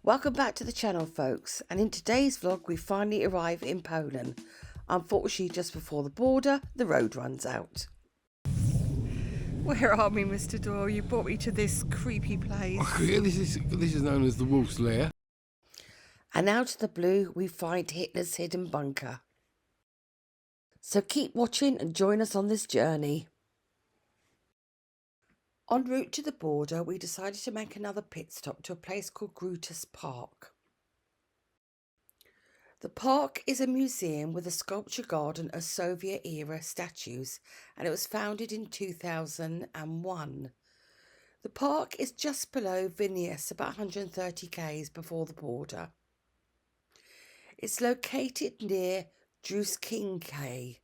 Welcome back to the channel, folks, and in today's vlog we finally arrive in Poland. Unfortunately, just before the border the road runs out. Where are we, Mr. Doyle? You brought me to this creepy place. Oh, yeah, this is known as the Wolf's Lair. And out of the blue we find Hitler's hidden bunker. So keep watching and join us on this journey. En route to the border, we decided to make another pit stop to a place called Grutas Park. The park is a museum with a sculpture garden of Soviet-era statues, and it was founded in 2001. The park is just below Vilnius, about 130 km before the border. It's located near Druskininkai,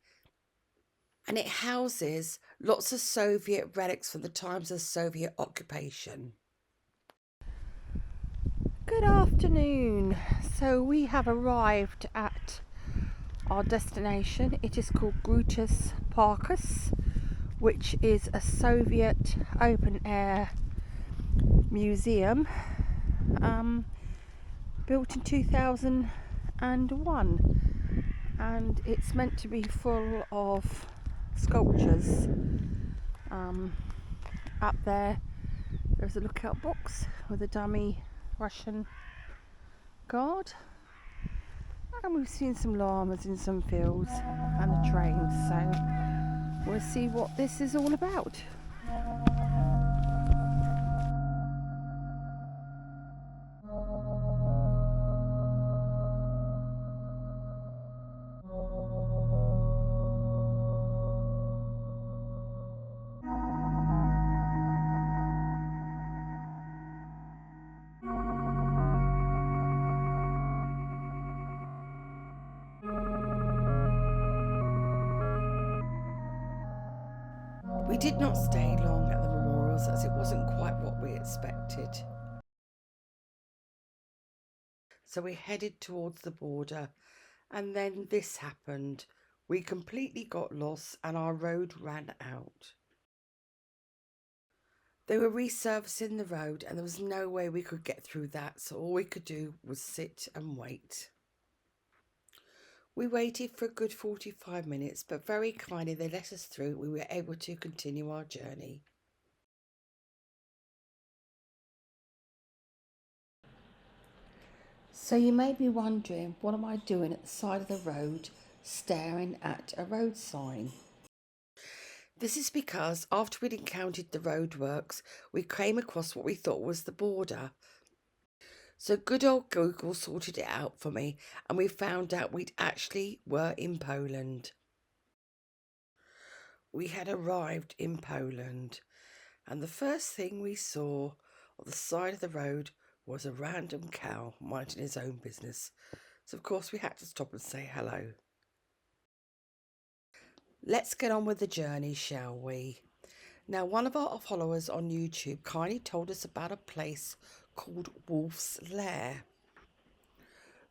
and it houses lots of Soviet relics from the times of Soviet occupation. Good afternoon. So we have arrived at our destination. It is called Grutas Parkus, which is a Soviet open-air museum built in 2001, and it's meant to be full of sculptures. Up there's a lookout box with a dummy Russian guard, and we've seen some llamas in some fields and a train, so we'll see what this is all about. We did not stay long at the memorials as it wasn't quite what we expected. So we headed towards the border, and then this happened. We completely got lost and our road ran out. They were resurfacing the road and there was no way we could get through that, so all we could do was sit and wait. We waited for a good 45 minutes, but very kindly they let us through. We were able to continue our journey. So you may be wondering, what am I doing at the side of the road staring at a road sign? This is because after we'd encountered the roadworks, we came across what we thought was the border. So good old Google sorted it out for me, and we found out we'd actually were in Poland. We had arrived in Poland, and the first thing we saw on the side of the road was a random cow minding his own business. So of course we had to stop and say hello. Let's get on with the journey, shall we? Now, one of our followers on YouTube kindly told us about a place called Wolf's Lair.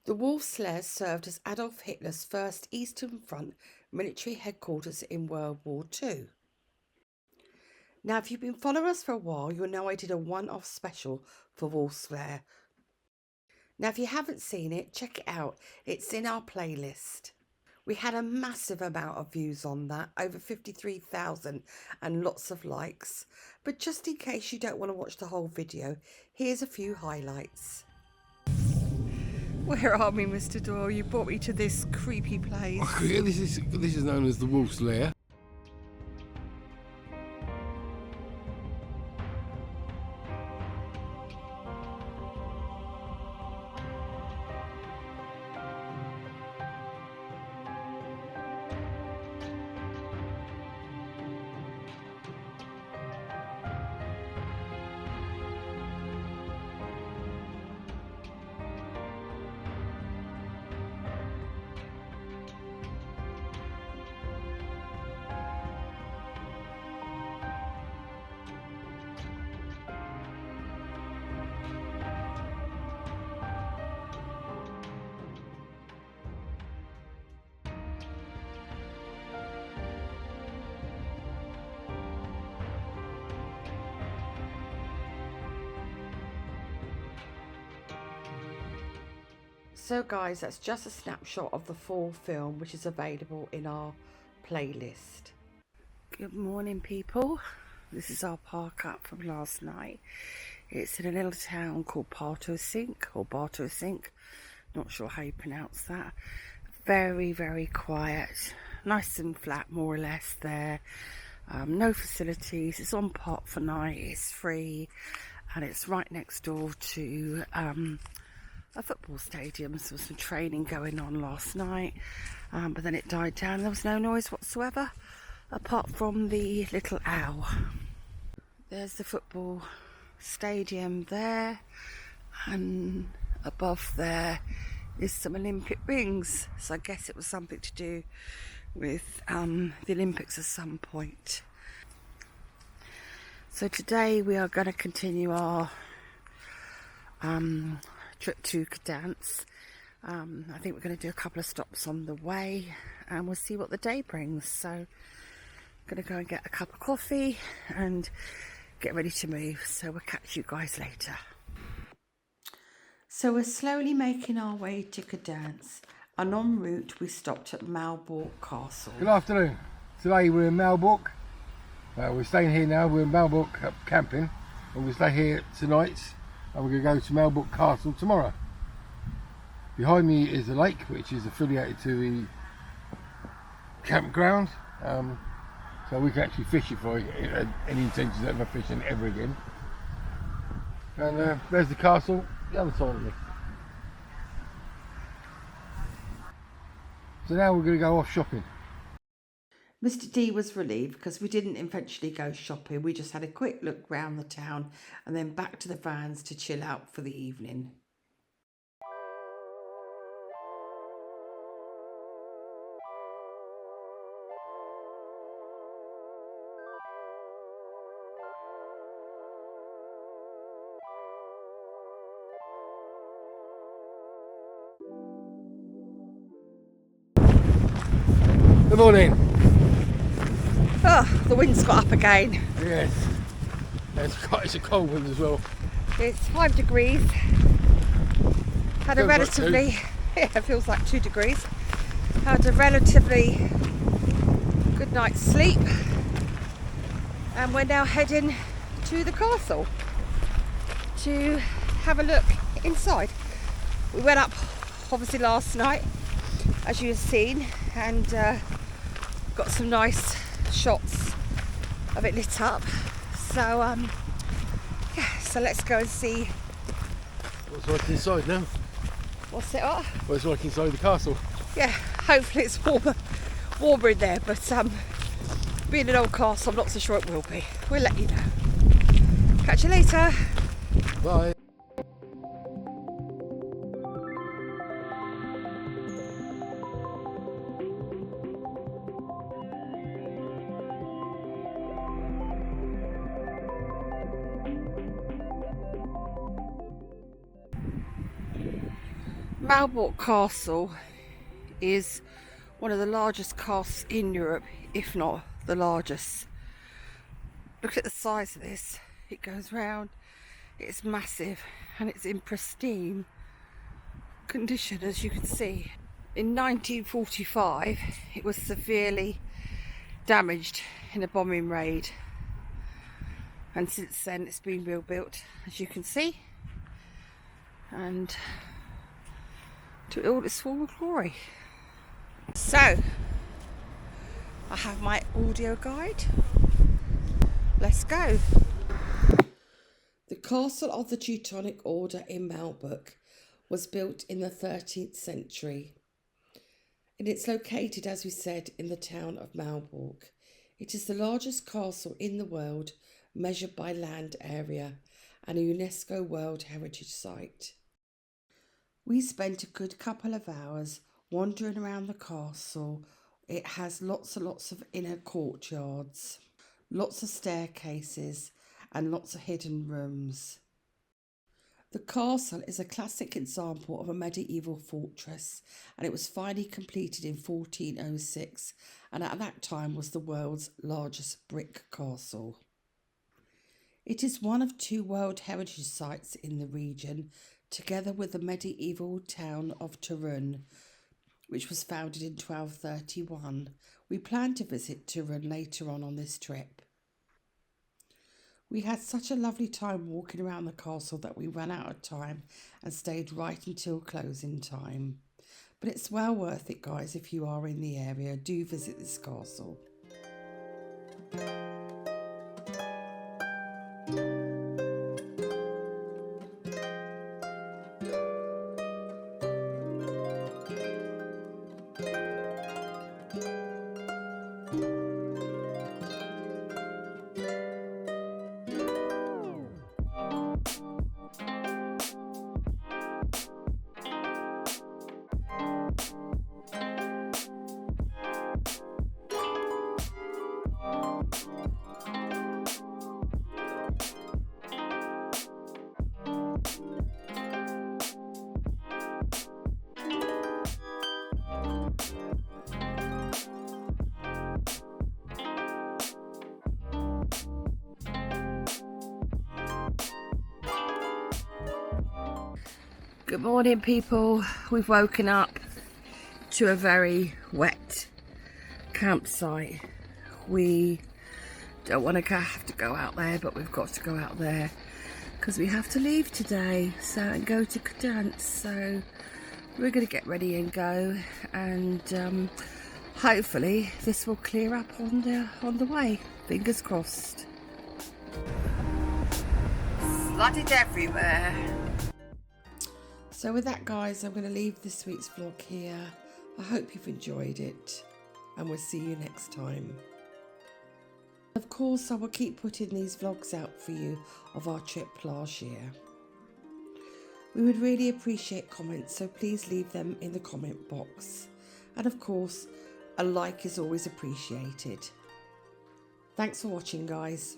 The Wolf's Lair served as Adolf Hitler's first Eastern Front military headquarters in World War II. Now, if you've been following us for a while, you'll know I did a one-off special for Wolf's Lair. Now, if you haven't seen it, check it out. It's in our playlist. We had a massive amount of views on that, over 53,000, and lots of likes. But just in case you don't want to watch the whole video, here's a few highlights. Where are we, Mr. Doyle? You brought me to this creepy place. Oh, yeah, this is known as the Wolf's Lair. So guys, that's just a snapshot of the full film, which is available in our playlist. Good morning, people. This is our park up from last night. It's in a little town called Bartosink. Not sure how you pronounce that. Very, very quiet. Nice and flat, more or less there. No facilities. It's on Park for night. It's free. And it's right next door to a football stadium. So there was some training going on last night. But then it died down. There was no noise whatsoever, apart from the little owl. There's the football stadium there. And above there is some Olympic rings. So I guess it was something to do with the Olympics at some point. So today we are going to continue our trip to Gdansk. I think we're going to do a couple of stops on the way and we'll see what the day brings. So I'm going to go and get a cup of coffee and get ready to move. So we'll catch you guys later. So we're slowly making our way to Gdansk, and en route we stopped at Malbork Castle. Good afternoon. Today we're in Malbork. We're staying here now. We're in Malbork camping, and we stay here tonight. And we're going to go to Malbork Castle tomorrow. Behind me is the lake, which is affiliated to the campground. So we can actually fish it for any intentions of ever fishing ever again. And there's the castle, the other side of it. So now we're going to go off shopping. Mr. D was relieved because we didn't eventually go shopping. We just had a quick look round the town and then back to the vans to chill out for the evening. Good morning. Oh, the wind's got up again. Yes. It's a cold wind as well. It's 5 degrees. Had a Feels like relatively, yeah, it feels like 2 degrees. Had a relatively good night's sleep. And we're now heading to the castle to have a look inside. We went up obviously last night, as you have seen, and got some nice shots of it lit up. So yeah, so let's go and see What's like inside now? what's it at. Well, it's like inside the castle. Yeah, hopefully it's warmer in there, but being an old castle, I'm not so sure it will be. We'll let you know. Catch you later. Bye. Malbork Castle is one of the largest castles in Europe, if not the largest. Look at the size of this. It goes round, it's massive, and it's in pristine condition, as you can see. In 1945 it was severely damaged in a bombing raid, and since then it's been rebuilt, as you can see, and to all its former glory. So I have my audio guide. Let's go. The castle of the Teutonic Order in Malbork was built in the 13th century. And it's located, as we said, in the town of Malbork. It is the largest castle in the world measured by land area and a UNESCO World Heritage Site. We spent a good couple of hours wandering around the castle. It has lots and lots of inner courtyards, lots of staircases and lots of hidden rooms. The castle is a classic example of a medieval fortress, and it was finally completed in 1406 and at that time was the world's largest brick castle. It is one of 2 World Heritage Sites in the region together with the medieval town of Turin, which was founded in 1231. We plan to visit Turin later on this trip. We had such a lovely time walking around the castle that we ran out of time and stayed right until closing time. But it's well worth it, guys. If you are in the area, do visit this castle. Good morning, people. We've woken up to a very wet campsite. We don't want to have to go out there, but we've got to go out there because we have to leave today and go to Gdansk. So we're going to get ready and go, and hopefully this will clear up on the way. Fingers crossed. Flooded everywhere. So with that, guys, I'm going to leave this week's vlog here. I hope you've enjoyed it, and we'll see you next time. Of course, I will keep putting these vlogs out for you of our trip last year. We would really appreciate comments, so please leave them in the comment box. And of course, a like is always appreciated. Thanks for watching, guys.